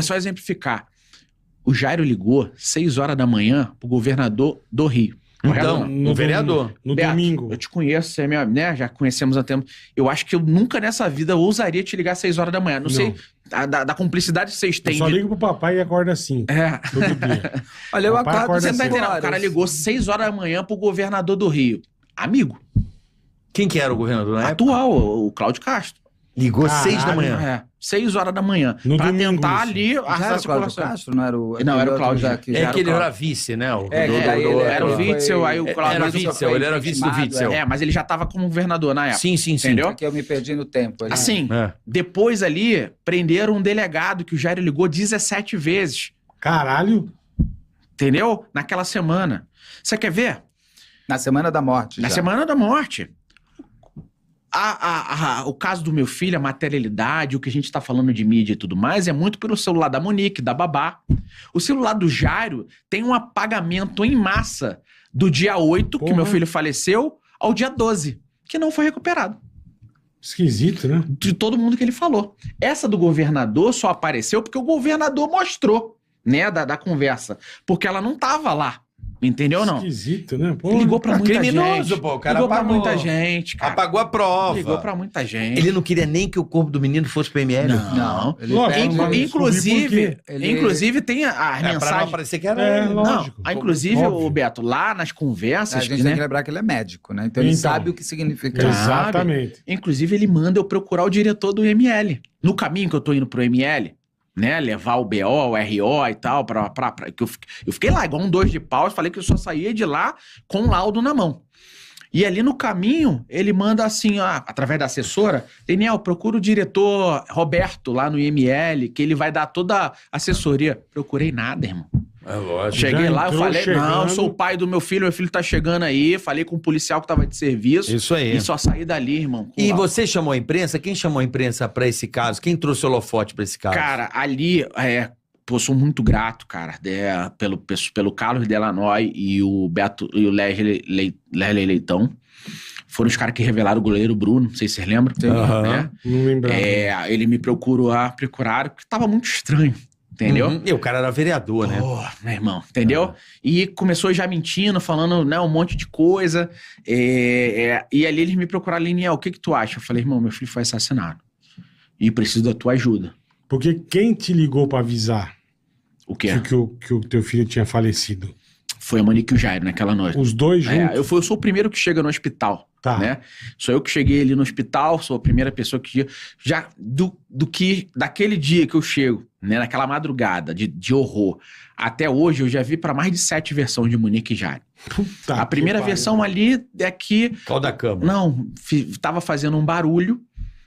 Vou só exemplificar. O Jairo ligou 6 horas da manhã pro governador do Rio. Então, no vereador. No Beto, domingo. eu te conheço, você é minha, né? Já conhecemos há tempo. Eu acho que eu nunca nessa vida ousaria te ligar 6 horas da manhã. Não sei da cumplicidade que vocês têm. Eu só ligo pro papai e acorda assim. Todo dia. Olha, eu Papai acordo acorda Você não tá assim. entendendo? O cara ligou 6 horas da manhã pro governador do Rio. Amigo. Quem que era o governador na época? Atual, o Cláudio Castro. Ligou Caralho, 6 da manhã. É, 6 horas da manhã. No Pra domingo, tentar isso. ali Já era arrastar a o Cláudio circulação. Castro? Não era o... Não, era o Cláudio. já que já É era que o ele era Cláudio. vice, né? O É, que daí ele Era o Witzel, aí o Cláudio. Era mas Witzel, foi ele era vice do intimado, Witzel. É, mas ele já tava como governador na época. Sim, sim, sim. Entendeu? Porque eu me perdi no tempo. ali. Assim, É. depois ali, prenderam um delegado que o Jairo ligou 17 vezes. Caralho. Entendeu? Naquela semana. Você quer ver? Na semana da morte. Na já. semana da morte. O caso do meu filho, a materialidade, o que a gente tá falando de mídia e tudo mais, é muito pelo celular da Monique, da babá. O celular do Jairo tem um apagamento em massa do dia 8, que Porra. meu filho faleceu, ao dia 12, que não foi recuperado. Esquisito, né? De todo mundo que ele falou. Essa do governador só apareceu porque o governador mostrou, né, da conversa. Porque ela não tava lá. Entendeu ou não? Esquisito, né? Porra. Ligou pra muita criminoso, gente. pô, o cara ligou pra apagou. muita gente, cara. Apagou a prova. Ligou pra muita gente. Ele não queria nem que o corpo do menino fosse pro ML? Não. Ele Lógico, pega- mas Inclusive, descobri por inclusive tem as Pra não mensagens... aparecer que era É, ele. lógico. Não, inclusive, Óbvio. o Beto, lá nas A conversas, gente né? tem que lembrar que ele é médico, né? Então ele Então. sabe o que significa Sabe? isso. Exatamente. Inclusive, ele manda eu procurar o diretor do ML. No caminho que eu tô indo pro ML, né? Levar o BO, o RO e tal, que eu fiquei lá, igual um 2 de pau, eu falei que eu só saía de lá com o laudo na mão. E ali no caminho, ele manda assim, ó, através da assessora, Daniel, procura o diretor Roberto lá no IML, que ele vai dar toda a assessoria. Procurei nada, irmão. É lógico. Cheguei Já lá, eu entrou falei, não, chegando. eu sou o pai do meu filho tá chegando aí, falei com o policial que tava de serviço. Isso aí. E só saí dali, irmão. com E laudo. você chamou a imprensa? Quem chamou a imprensa pra esse caso? Quem trouxe o holofote pra esse caso? Cara, ali, pô, sou muito grato, cara, pelo Carlos Delanoy e o Beto e o Leslie Leitão. Foram os caras que revelaram o goleiro Bruno, não sei se vocês lembram. Aham. Né? Não lembrava. Ele me procuraram, porque tava muito estranho, entendeu? Uhum. E o cara era vereador, né? Pô, meu irmão, entendeu? E começou já mentindo, falando, né, um monte de coisa. E ali eles me procuraram, Liniel, o que tu acha? Eu falei, irmão, meu filho foi assassinado. E preciso da tua ajuda. Porque quem te ligou pra avisar O quê? que o teu filho tinha falecido? Foi a Monique e o Jairo naquela noite. Os dois juntos? Eu sou o primeiro que chega no hospital, Tá. né? Sou eu que cheguei ali no hospital, sou a primeira pessoa que... Já daquele dia que eu chego, né? Naquela madrugada de horror, até hoje eu já vi pra mais de 7 versões de Monique e Jairo. Puta A primeira que pariu. versão ali é que... Qual da cama? Não, tava fazendo um barulho,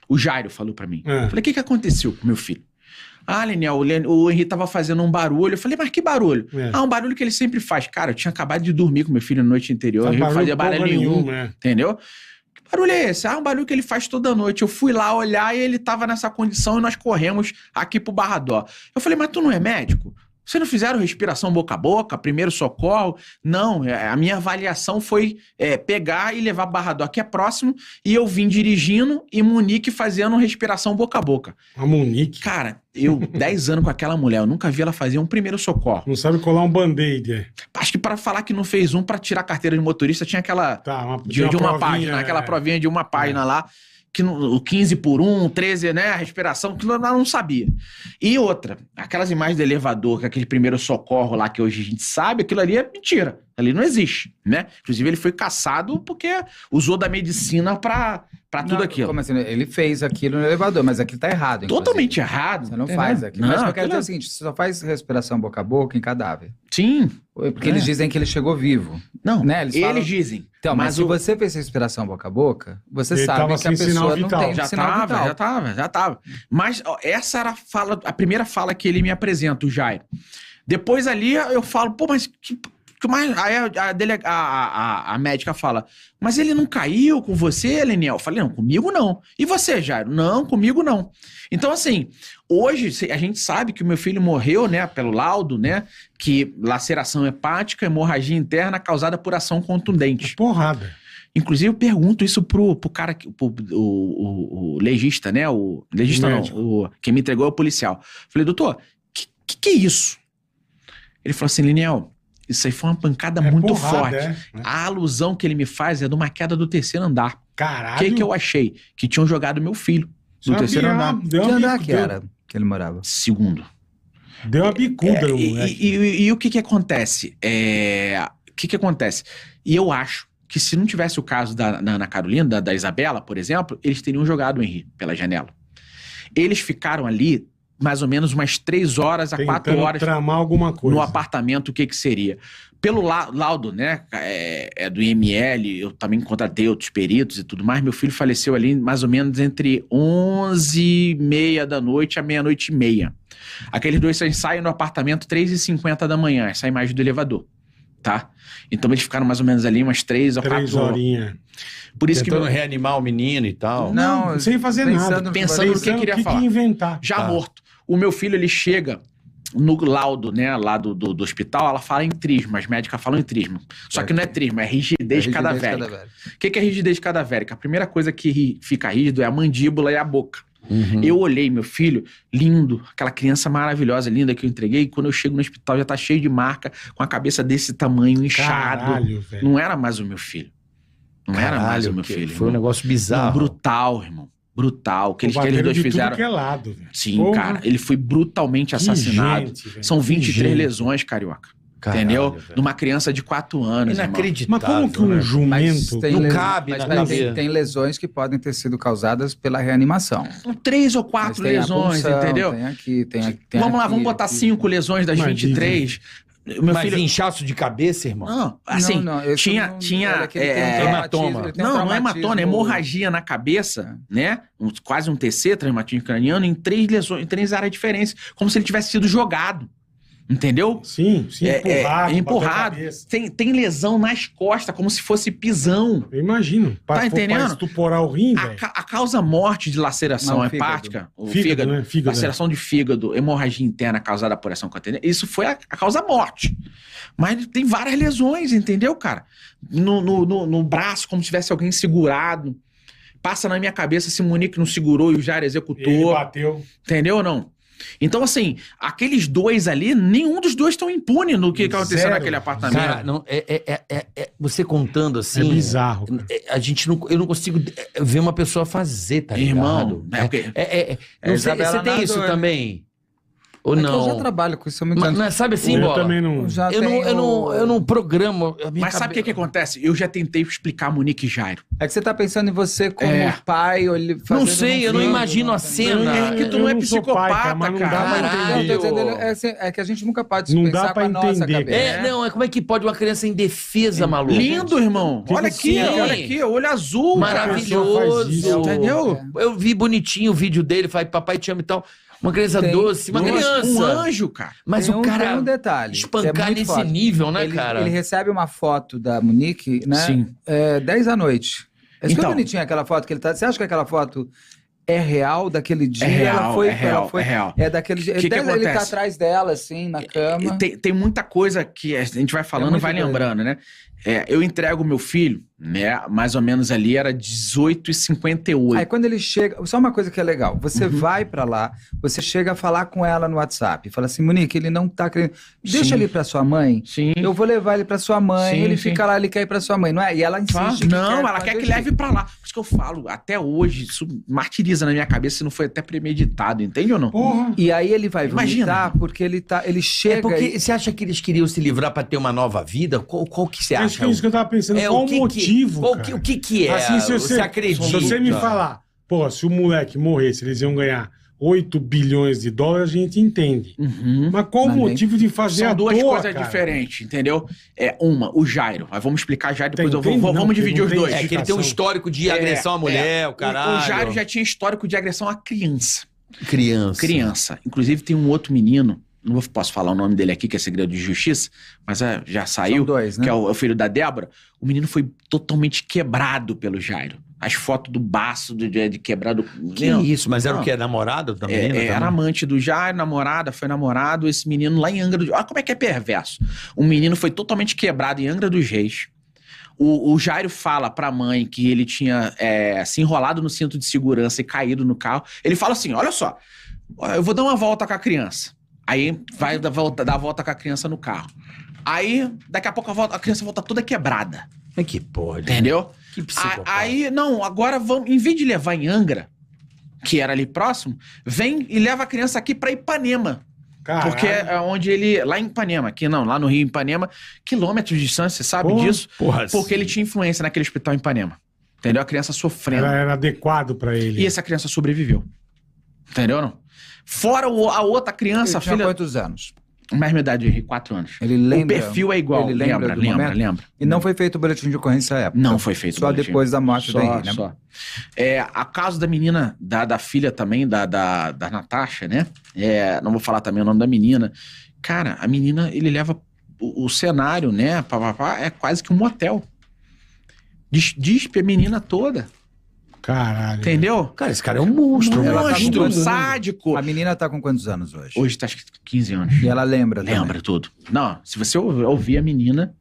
o Jairo falou pra mim. É. Falei, o que aconteceu com meu filho? Ah, Leniel, o Henrique tava fazendo um barulho. Eu falei, mas que barulho? É. Um barulho que ele sempre faz. Cara, eu tinha acabado de dormir com meu filho na noite anterior. Faz O Henrique fazia porra barulho nenhum. nenhuma, é. Entendeu? Que barulho é esse? Um barulho que ele faz toda noite. Eu fui lá olhar e ele tava nessa condição e nós corremos aqui pro Barradó. Eu falei, mas tu não é médico? Vocês não fizeram respiração boca a boca, primeiro socorro? Não, a minha avaliação foi pegar e levar Barradó, que é próximo, e eu vim dirigindo e Monique fazendo respiração boca a boca. A Monique. Cara, eu 10 anos com aquela mulher, eu nunca vi ela fazer um primeiro socorro. Não sabe colar um band-aid, é. Acho que para falar que não fez um para tirar a carteira de motorista, tinha aquela Tá, de uma provinha, página, aquela provinha de uma página É. lá, que o 15 por 1, 13, né, a respiração, que ela não sabia. E outra, aquelas imagens do elevador, que aquele primeiro socorro lá que hoje a gente sabe, aquilo ali é mentira. Ali não existe, né? Inclusive ele foi caçado porque usou da medicina pra tudo Não, aquilo. Como assim? Ele fez aquilo no elevador, mas aquilo tá errado. inclusive. Totalmente errado. Você não entendeu? faz aquilo. Não, Mas o que eu quero dizer é aquilo o seguinte: você só faz respiração boca a boca em cadáver. Sim. Porque eles dizem que ele chegou vivo. Não, Né? Eles eles falam- dizem. Então, mas se o... você fez respiração boca a boca, você Ele sabe tava que a sem sinal pessoa não vital. tem Já sinal vital. já tava. Mas ó, essa era a primeira fala que ele me apresenta, o Jairo. Depois ali eu falo, pô, mas que mais? Aí a médica fala, mas ele não caiu com você, Leniel? Eu falei, não, comigo não. E você, Jairo? Não, comigo não. Então, assim, hoje a gente sabe que o meu filho morreu, né, pelo laudo, né, que laceração hepática, hemorragia interna causada por ação contundente. Porrada. Inclusive, eu pergunto isso pro cara, o legista, né? O legista não, Médico. quem me entregou é o policial. Falei, doutor, que que é isso? Ele falou assim, Liniel, isso aí foi uma pancada muito porrada, forte. é. A alusão que ele me faz é de uma queda do 3º andar. O Caralho. que eu achei? Que tinham jogado meu filho do 3º andar. Deu Que uma andar bicu- que era que ele morava? 2º. Deu uma bicuda no moleque. E o que que acontece? O que que acontece? E eu acho que se não tivesse o caso da Ana Carolina, da Isabela, por exemplo, eles teriam jogado o Henri pela janela. Eles ficaram ali mais ou menos umas 3 horas a 4 Tentando horas tramar alguma coisa. no apartamento. O que que seria? Pelo laudo, né, do IML, eu também contratei outros peritos e tudo mais, meu filho faleceu ali mais ou menos entre 11h30 da noite a meia-noite e meia. Aqueles dois saem no apartamento 3h50 da manhã, essa é a imagem do elevador, tá? Então eles ficaram mais ou menos ali umas 3 ou 4 3 horas. horinhas. Por isso Tentando que reanimar o menino e tal. Não, sem fazer nada. Pensando no que queria falar. inventar. já Tá. morto. O meu filho, ele chega no laudo, né, lá do hospital, ela fala em trisma, as médicas falam em trisma. Só que não é trisma, é rigidez cadavérica. O que é rigidez cadavérica? A primeira coisa que fica rígido é a mandíbula e a boca. Uhum. Eu olhei meu filho, lindo, aquela criança maravilhosa, linda que eu entreguei, e quando eu chego no hospital já tá cheio de marca, com a cabeça desse tamanho, inchado. Caralho, velho. Não era mais o meu filho. Não era mais o meu filho. Foi um irmão. negócio Não, bizarro. brutal, irmão. Brutal. O que eles Bateram dois de tudo fizeram. que é lado, velho. Sim, Porra, cara. Ele foi brutalmente que assassinado. gente, velho, São que 23 gente. lesões, carioca. Caralho, entendeu? velho. De uma criança de 4 anos. irmão. Inacreditável. Mas como que um né? jumento... Não cabe mas na tem- cabeça. tem lesões que podem ter sido causadas pela reanimação. São 3 ou Mas 4 tem a lesões, punção, entendeu? Tem aqui, tem Vamos lá, aqui, vamos botar aqui. 5 lesões das Mas 23. O meu Mas filho. inchaço de cabeça, irmão? Não, assim, esse tinha. não- tinha era que ele tem um é, traumatismo, hematoma. ele tem um não, não é traumatismo- hematoma, é hemorragia na cabeça, né? Quase um TC, traumatismo craniano, em 3 lesões, em 3 áreas diferentes, como se ele tivesse sido jogado. Entendeu? Sim, empurrado. Empurrado. bater a cabeça. Tem lesão nas costas, como se fosse pisão. Eu imagino. Tá entendendo? Pra estuporar o rim, A, velho. a causa morte de laceração Não, hepática, o Fígado, fígado, né? Fígado, laceração de fígado, hemorragia interna causada por ação contínua, isso foi a causa morte. Mas tem várias lesões, entendeu, cara? No braço, como se tivesse alguém segurado. Passa na minha cabeça se o Monique não segurou e o Jair Ele executou. bateu. Entendeu ou não? Então, assim, aqueles dois ali, nenhum dos dois estão impune no que aconteceu Zero. naquele apartamento. Cara, não, você contando assim. É bizarro. Cara. A gente não, eu não consigo ver uma pessoa fazer, tá ligado? Irmão, é porque- não sei, Isabela você tem isso Nador, né? também? Ou É que não? eu já trabalho com isso há muito Mas, tempo. não é- sabe assim, eu Bola? também não... Eu já Eu tenho- não programo. a minha Mas sabe o que cabe- acontece? Eu já tentei explicar a Monique e Jairo. É que você tá pensando em você como É. pai, ou ele fazendo sei, eu não filho, imagino a cena. É que tu não é Eu sou pai, psicopata, mas não dá cara. pra Não, Caralho. eu tô dizendo, é que a gente nunca pode Não pensar dá pra com a nossa entender, cabeça. É, não, como é que pode uma criança indefesa, maluco? Lindo, irmão. Que Olha que aqui, sim? olha aqui, olho azul. Maravilhoso. isso? Entendeu? Eu vi bonitinho o vídeo dele, falei, papai te ama e tal. Uma criança Tem- doce, uma Nossa, criança. um anjo, cara. Mas Tem o cara tem um detalhe. que é espancar muito nesse forte. nível, né, ele, cara? Ele recebe uma foto da Monique, né? Sim. 10 da noite. É super Então. bonitinha aquela foto que ele tá. Você acha que aquela foto é real daquele dia? É real, ela foi, é real, ela foi, é real. É daquele dia. Que ele tá acontece? atrás dela, assim, na cama. Tem muita coisa que a gente vai falando e muito vai doido. lembrando, né? Eu entrego meu filho, né? Mais ou menos ali era 18h58. Aí quando ele chega, só uma coisa que é legal, você Uhum. vai pra lá, você chega a falar com ela no WhatsApp, fala assim, Monique, ele não tá querendo, deixa Sim. ele ir pra sua mãe, Sim. eu vou levar ele pra sua mãe, Sim, ele sim. fica lá, ele quer ir pra sua mãe, não é? E ela insiste. Não, ela mas quer que deixa leve ele. pra lá. Por isso que eu falo, até hoje, isso martiriza na minha cabeça se não foi até premeditado, entende ou não? Porra. E aí ele vai Imagina. vomitar porque ele chega É porque e- você acha que eles queriam se livrar pra ter uma nova vida? Qual que você Acho acha? que é isso que eu tava pensando. Qual o motivo, cara? O que é? Assim, se você acredita? Se você me falar, pô, se o moleque morresse, eles iam ganhar 8 bilhões de dólares, a gente entende. Uhum. Mas qual o Mas nem- motivo de fazer São à duas toa, coisas cara? diferentes, entendeu? O Jairo. Mas vamos explicar Jairo, depois Tem, não, vamos porque dividir não os tem dois. É que ele tem um histórico de agressão à mulher, o caralho. O Jairo já tinha histórico de agressão à criança. Criança. Inclusive tem um outro menino, não posso falar o nome dele aqui, que é segredo de justiça, mas já saiu, São dois, né? que é o filho da Débora. O menino foi totalmente quebrado pelo Jairo. As fotos do baço de quebrado. Que isso? Mas era Não. o quê? Namorado da menina? Era também? amante do Jairo, namorada, foi namorado. Esse menino lá em Angra dos Reis. Olha como é que é perverso. O menino foi totalmente quebrado em Angra dos Reis. O Jairo fala pra mãe que ele tinha se enrolado no cinto de segurança e caído no carro. Ele fala assim: olha só, eu vou dar uma volta com a criança. Aí vai dar a volta com a criança no carro. Aí, daqui a pouco a criança volta toda quebrada. Mas que pode. Entendeu? Que psicopata. Aí, não, agora vamos, em vez de levar em Angra, que era ali próximo, vem e leva a criança aqui pra Ipanema. Caralho. Porque é onde ele... Lá em Ipanema, aqui não, lá no Rio, em Ipanema, quilômetros de distância, você sabe disso? Porra, Porque ele tinha influência naquele hospital em Ipanema. Entendeu? A criança sofrendo. Era adequado pra ele. E essa criança sobreviveu. Entendeu, não? Fora a outra criança, Ele tinha filha... quantos anos? Mais minha idade, Henrique, 4 anos. Ele lembra... O perfil é igual, Ele lembra do momento? lembra. E não foi feito o boletim de ocorrência à época? Não foi feito. Só boletim. depois da morte Só, do Henrique, né? só. A caso da menina, da filha também, da Natasha, né? Não vou falar também o nome da menina. Cara, a menina, ele leva o cenário, né? É quase que um motel. Dispe a menina toda. Caralho. Entendeu? Cara, esse cara é um monstro. Ela tá com Monstro, quantos anos? sádico. A menina tá com quantos anos hoje? Hoje tá acho que 15 anos. E ela lembra também? Lembra tudo. Não, se você ouvir a menina,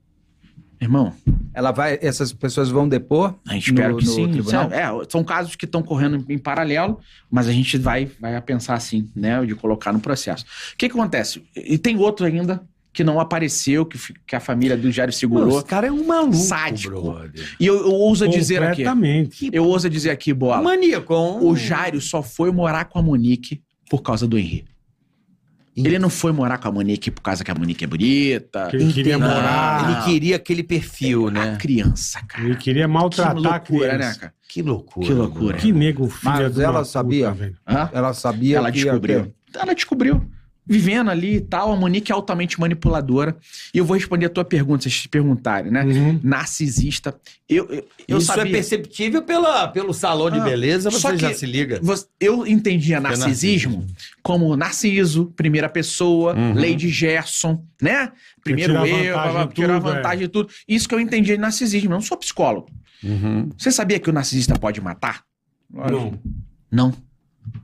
irmão, Ela vai... Essas pessoas vão depor? a gente espera no que sim. tribunal? São casos que estão correndo em paralelo, mas a gente vai pensar assim, né? De colocar no processo. O que acontece? E tem outro ainda que não apareceu, que a família do Jair segurou. Esse cara é um maluco, Sádico. brother. E eu ouso dizer aqui. Completamente. Eu ouso dizer aqui, Bola. Maníaco. O Jairo só foi morar com a Monique por causa do Henrique. Ele não foi morar com a Monique por causa que a Monique é bonita. Que ele queria Não, morar. Ele queria aquele perfil, né? A criança, cara. Ele queria Que maltratar a loucura, criança. né, cara? Que loucura. Que loucura. mano. Que nego filha Mas de uma ela puta, sabia? velho. Hã? Ela sabia Ela que ia descobriu. ter- Ela descobriu. Vivendo ali e tal, a Monique é altamente manipuladora. E eu vou responder a tua pergunta, se vocês perguntarem, né? Uhum. Narcisista. Eu Isso sabia. é perceptível pelo salão de beleza, só você já que se liga. Eu entendia Que é narcisismo como Narciso, primeira pessoa, Uhum. Lady Gerson, né? Primeiro tirar eu, vantagem em tirar tudo, vantagem de tudo. Isso que eu entendia de narcisismo. Eu não sou psicólogo. Uhum. Você sabia que o narcisista pode matar? Não. Não.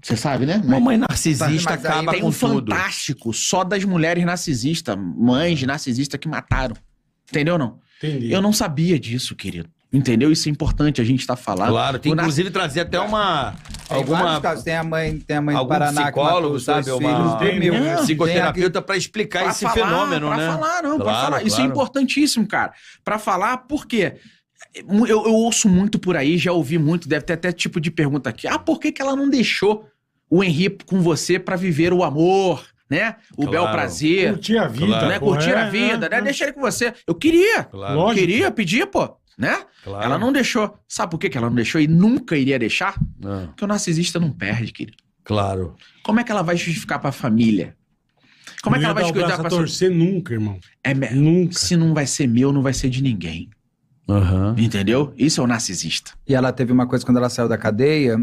Você sabe, né? Mamãe narcisista Mas aí acaba Tem com um tudo. fantástico só das mulheres narcisistas, mães de narcisista que mataram. Entendeu não? Entendi. Eu não sabia disso, querido. Entendeu? Isso é importante a gente estar falando. Claro, tem O nar- inclusive trazer até Tem vários alguma casos. Tem a mãe do algum Paraná psicólogo, que matou sabe, os uma filhos. Tem, Não, psicoterapeuta pra explicar Pra esse falar, fenômeno, pra né? falar, não, pra Claro, falar. Isso é claro. importantíssimo, cara. Pra falar, por quê? Eu ouço muito por aí, já ouvi muito, deve ter até tipo de pergunta aqui. Por que ela não deixou o Henrique com você pra viver o amor, né? O Claro. bel prazer, Curtir a vida. Claro. né? pô, Curtir a é, vida, é, né? é. Deixa ele com você. Eu queria. Claro. Lógico. Queria, pedir, pô, né? Claro. Ela não deixou. Sabe por que ela não deixou e nunca iria deixar? Ah, Porque o narcisista não perde, querido. claro. Como é que ela vai justificar pra família? Como é que Não ela vai ia dar o justificar braço pra a sua... torcer nunca, irmão. Nunca. Se não vai ser meu, não vai ser de ninguém. Aham. Entendeu? Isso é o narcisista. E ela teve uma coisa quando ela saiu da cadeia,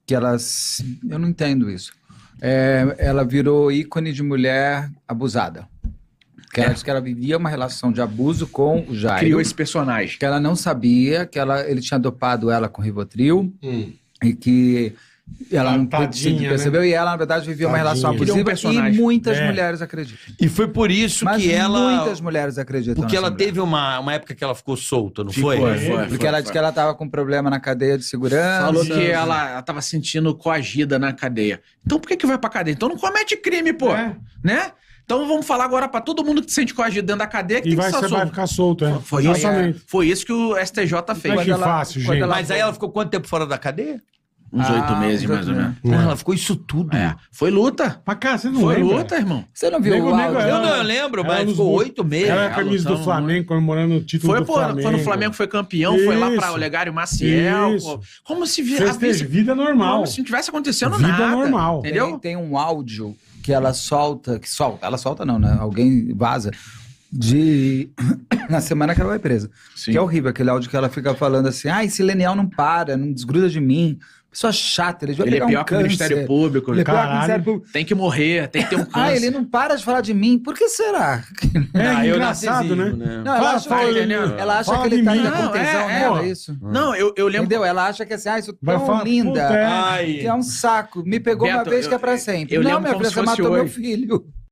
que eu não entendo isso. Ela virou ícone de mulher abusada. Que ela disse que ela vivia uma relação de abuso com o Jairo. Criou esse personagem. Que ela não sabia, que ele tinha dopado ela com Rivotril e que ela não Tadinha, percebeu. E ela, na verdade, vivia uma Tadinha. relação Criou um abusiva personagem. e muitas É. mulheres acreditam. E foi por isso Mas que ela... muitas mulheres acreditam Porque nessa ela mulher. teve uma época que ela ficou solta, não Ficou, foi? foi. Porque ela disse que ela estava com problema na cadeia de segurança. Falou que ela tava sentindo coagida na cadeia. Então por que vai pra cadeia? Então não comete crime, pô. É. Né? Então vamos falar agora pra todo mundo que se sente coagido dentro da cadeia que E tem vai, que você estar vai solto. ficar solto, é. Foi isso, Exatamente. foi isso que o STJ fez. Ai, que ela- fácil, quando gente. ela- Mas aí ela ficou quanto tempo fora da cadeia? Uns 8 meses, uns mais ou 8 menos. Porra, ela ficou isso tudo. Foi luta. Pra cá, você não Foi lembra? luta, irmão. Você não viu Nego, o nego, áudio? Eu não lembro, Ela mas nos ficou bo- 8 meses. Ela é a camisa do lutando Flamengo, comemorando o título Foi, do pô, Flamengo. quando o Flamengo foi campeão, foi lá pra Isso. Olegário Maciel. Isso. Pô. Como se Festeja, vida normal. Como se não tivesse acontecendo Vida nada. normal. Entendeu? Tem um áudio que ela solta, ela solta não, né? Alguém vaza na semana que ela vai presa. Sim. Que é horrível, aquele áudio que ela fica falando assim, esse Lenial não para, não desgruda de mim. Pessoa chata, ele vai Ele é pegar pior um que o Ministério câncer. Público. Ele é pior que o Caralho. Ministério Público. Tem que morrer, tem que ter um câncer. Ele não para de falar de mim. Por que será? É eu engraçado, né? Não, ela acha, fala, que, entendeu? ela acha Fala que ele de tá mim. indo Não, com tesão é, nela, ó. é isso. Não, eu lembro... Entendeu? Ela acha que assim, isso Vai tão falar, linda. puta, Ai. Que é um saco. Me pegou uma Beto, vez que é pra sempre. eu não, lembro minha como filha, se você fosse matou meu hoje. filho.